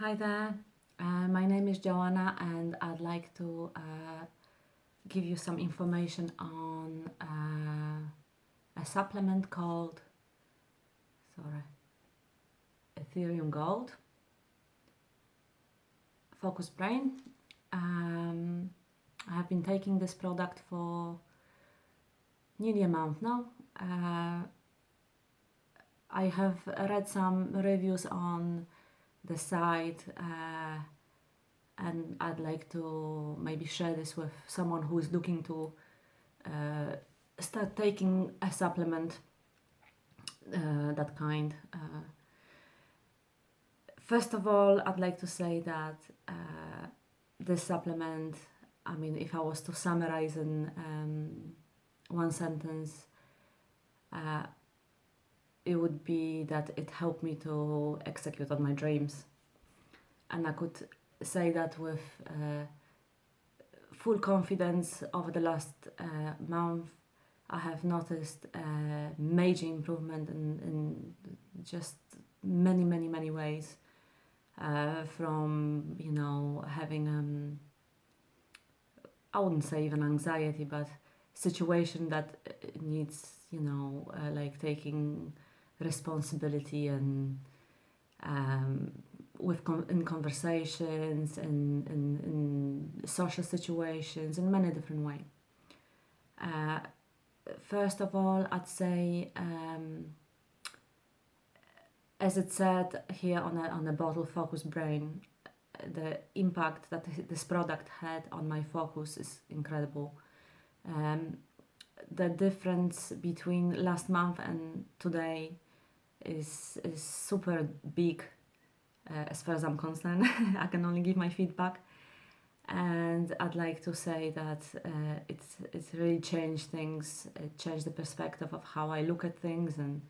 Hi there, my name is Joanna and I'd like to give you some information on a supplement called Etherium Gold, Focus Brain. I have been taking this product for nearly a month now. I have read some reviews on the site and I'd like to maybe share this with someone who is looking to start taking a supplement that kind. First of all, I'd like to say that this supplement, I mean, if I was to summarize in one sentence, it would be that it helped me to execute on my dreams. And I could say that with full confidence. Over the last month, I have noticed a major improvement in just many ways. From, you know, having, I wouldn't say even anxiety, but situation that needs, you know, like taking responsibility and in conversations and in social situations in many different ways. First of all, I'd say, as it said here on the bottle, Focus Brain, the impact that this product had on my focus is incredible. The difference between last month and today is super big. As far as I'm concerned, I can only give my feedback, and I'd like to say that it's really changed things. It changed the perspective of how I look at things and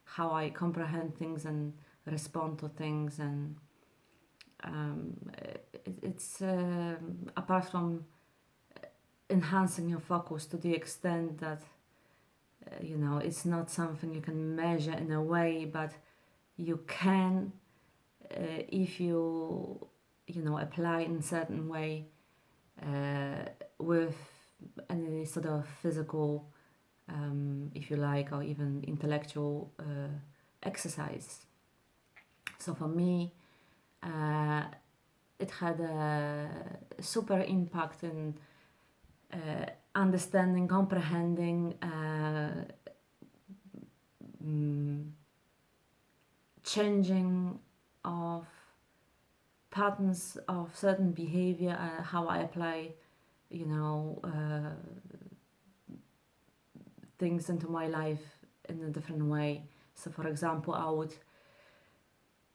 how I comprehend things and respond to things. And it's apart from enhancing your focus to the extent that you know, it's not something you can measure in a way, but you can, if you know, apply in a certain way with any sort of physical, if you like, or even intellectual exercise. So for me, it had a super impact in understanding, comprehending, changing of patterns of certain behavior, how I apply, you know, things into my life in a different way. So, for example,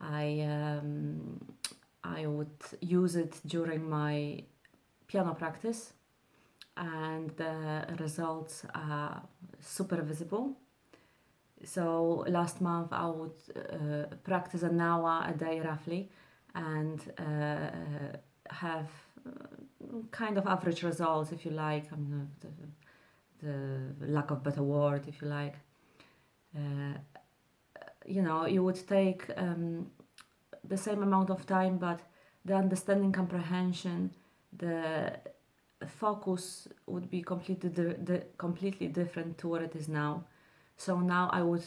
I would use it during my piano practice, and the results are super visible. So last month I would practice an hour a day roughly, and have kind of average results, if you like. I mean, the lack of better word, if you like. You know, you would take the same amount of time, but the understanding, comprehension, the focus would be completely different to what it is now. So now I would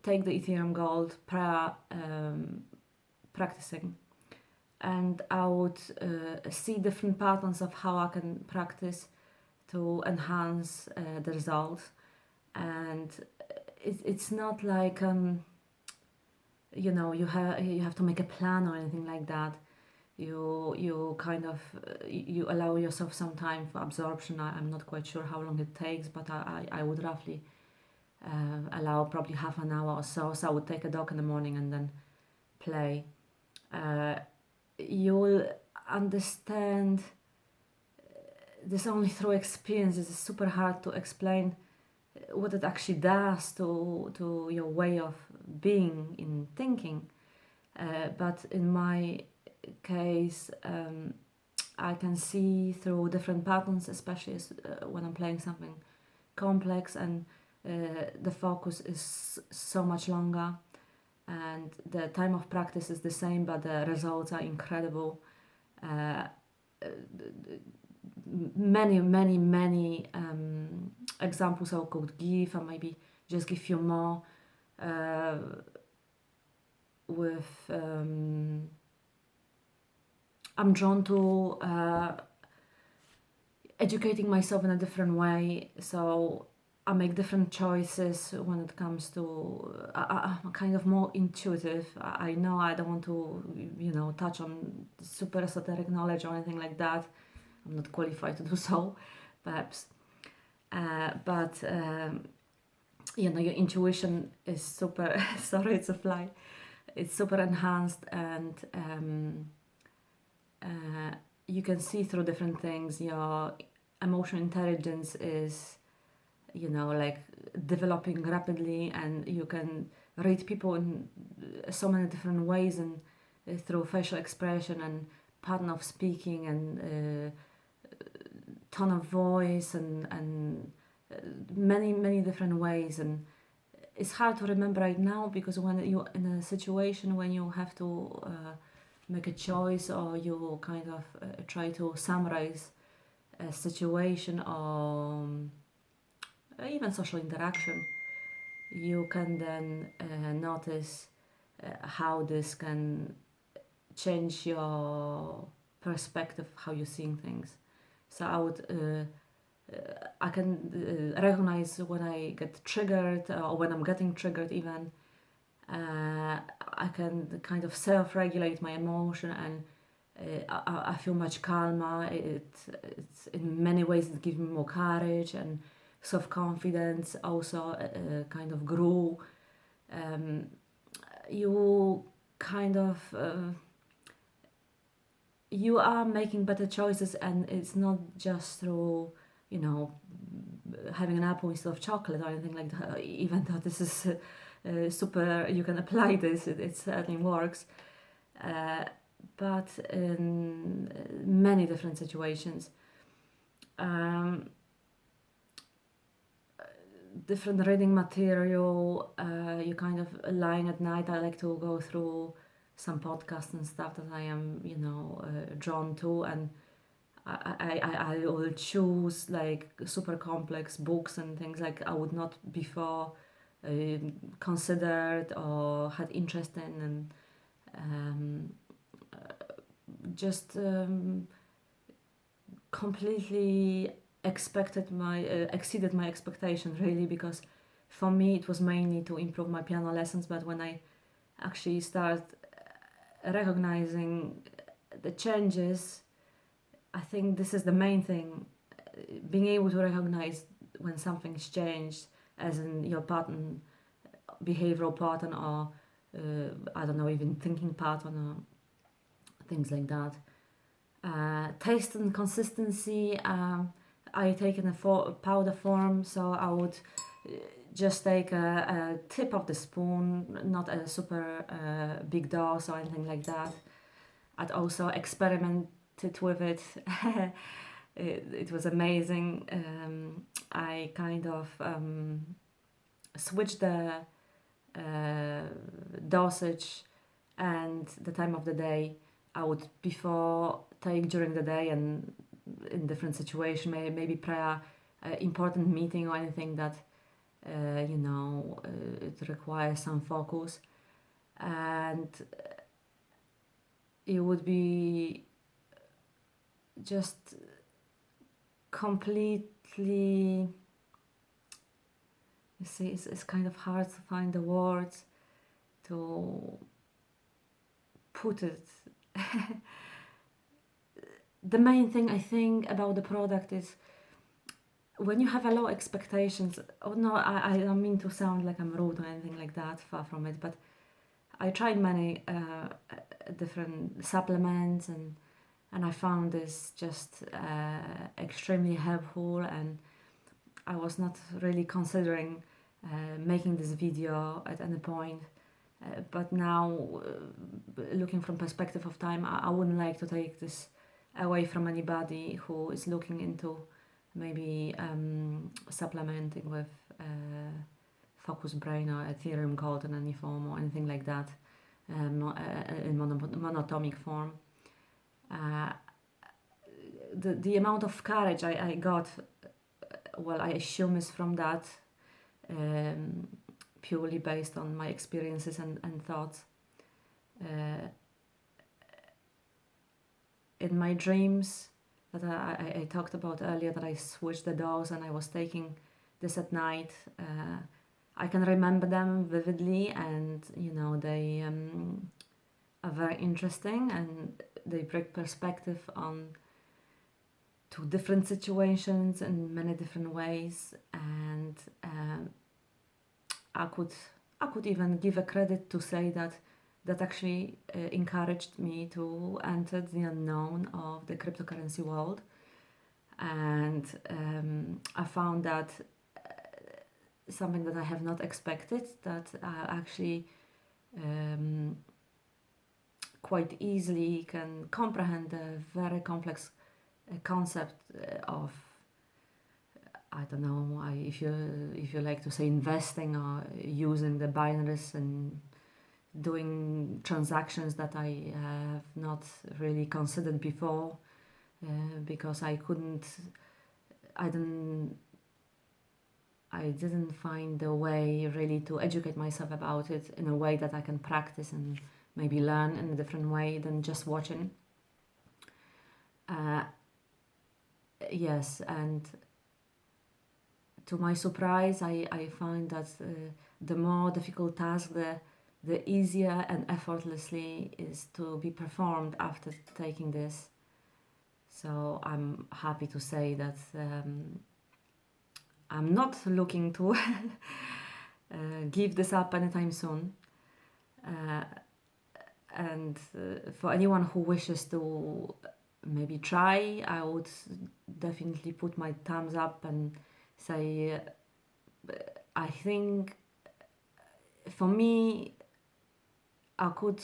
take the Etherium Gold prior practicing, and I would see different patterns of how I can practice to enhance the results. And it's not like you know, you have to make a plan or anything like that. You kind of you allow yourself some time for absorption. I'm not quite sure how long it takes, but I would roughly allow probably half an hour or so. So I would take a dog in the morning and then play. You will understand this only through experience. It's super hard to explain what it actually does to your way of being in thinking. But in my case, I can see through different patterns, especially when I'm playing something complex, and the focus is so much longer. and the time of practice is the same, but the results are incredible. Many examples I could give, and maybe just give you more with I'm drawn to educating myself in a different way, so I make different choices when it comes to I'm kind of more intuitive. I know I don't want to touch on super esoteric knowledge or anything like that. I'm not qualified to do so, perhaps. But your intuition is super. Sorry, it's a fly. It's super enhanced, and you can see through different things. Your emotional intelligence is, like developing rapidly, and you can read people in so many different ways, and through facial expression and pattern of speaking and tone of voice and many different ways. And it's hard to remember right now, because when you're in a situation when you have to make a choice, or you kind of try to summarize a situation, or even social interaction, you can then notice how this can change your perspective, how you're seeing things. So I can recognize when I get triggered, or when I'm getting triggered even. I can kind of self-regulate my emotion, and I feel much calmer. It's in many ways it gives me more courage, and self-confidence also kind of grew. You kind of you are making better choices, and it's not just through having an apple instead of chocolate or anything like that. Even though this is super, you can apply this, it certainly works, but in many different situations. Different reading material, you kind of lying at night, I like to go through some podcasts and stuff that I am drawn to, and I will choose like super complex books and things like I would not before considered or had interest in, and just completely exceeded my expectation, really, because for me it was mainly to improve my piano lessons. But when I actually start recognizing the changes, I think this is the main thing, being able to recognize when something's changed, as in your pattern, behavioral pattern, or I don't know, even thinking pattern, or things like that. Taste and consistency, I take in a powder form, so I would just take a tip of the spoon, not a super big dose or anything like that. I'd also experimented with it. It was amazing. I kind of switched the dosage and the time of the day. I would before take during the day, and in different situation, maybe prior important meeting or anything that it requires some focus, and it would be just completely, you see, it's kind of hard to find the words to put it. The main thing I think about the product is when you have a low expectations. Oh no, I don't mean to sound like I'm rude or anything like that, far from it, but I tried many different supplements, and I found this just extremely helpful, and I was not really considering making this video at any point. But now, looking from perspective of time, I wouldn't like to take this away from anybody who is looking into maybe supplementing with focus brain or Etherium Gold in any form or anything like that, in monatomic form. The amount of courage I got, well, I assume is from that, purely based on my experiences and thoughts. In my dreams that I talked about earlier, that I switched the dose and I was taking this at night, I can remember them vividly, and they are very interesting, and they bring perspective on to different situations in many different ways. And I could even give a credit to say that actually encouraged me to enter the unknown of the cryptocurrency world. And I found that something that I have not expected, that I actually quite easily can comprehend the very complex concept of, I don't know, if you like to say investing or using the binaries and doing transactions that I have not really considered before, because I didn't find a way really to educate myself about it in a way that I can practice and maybe learn in a different way than just watching. Yes, and to my surprise, I find that the more difficult task, the easier and effortlessly is to be performed after taking this. So I'm happy to say that I'm not looking to give this up anytime soon. And for anyone who wishes to maybe try, I would definitely put my thumbs up and say, I think for me, I could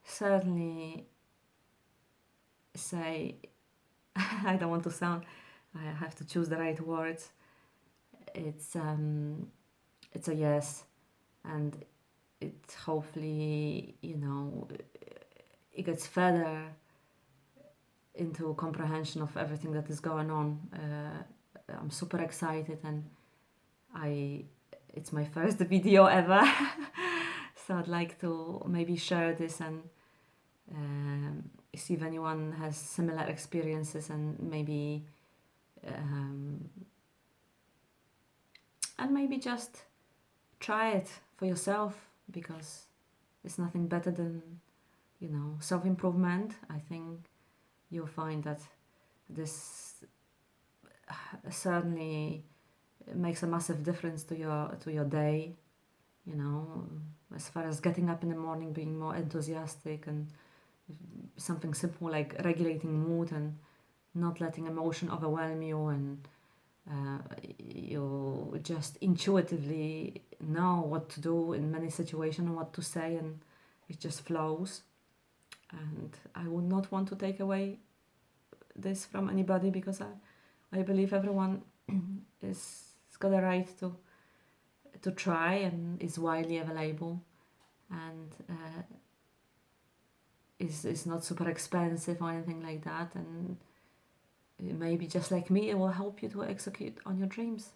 certainly say, I don't want to sound, I have to choose the right words. It's a yes, and it hopefully it gets further into comprehension of everything that is going on. I'm super excited, and it's my first video ever. So I'd like to maybe share this and see if anyone has similar experiences, and maybe just try it for yourself, because it's nothing better than self-improvement. I think you'll find that this certainly makes a massive difference to your day, as far as getting up in the morning, being more enthusiastic, and something simple like regulating mood and not letting emotion overwhelm you, and you just intuitively know what to do in many situations and what to say, and it just flows. And I would not want to take away this from anybody, because I believe everyone is got a right to try, and is widely available, and is not super expensive or anything like that, and maybe just like me, it will help you to execute on your dreams.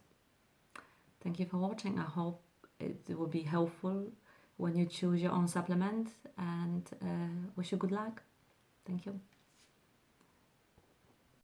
Thank you for watching. I hope it will be helpful when you choose your own supplement, and wish you good luck. Thank you.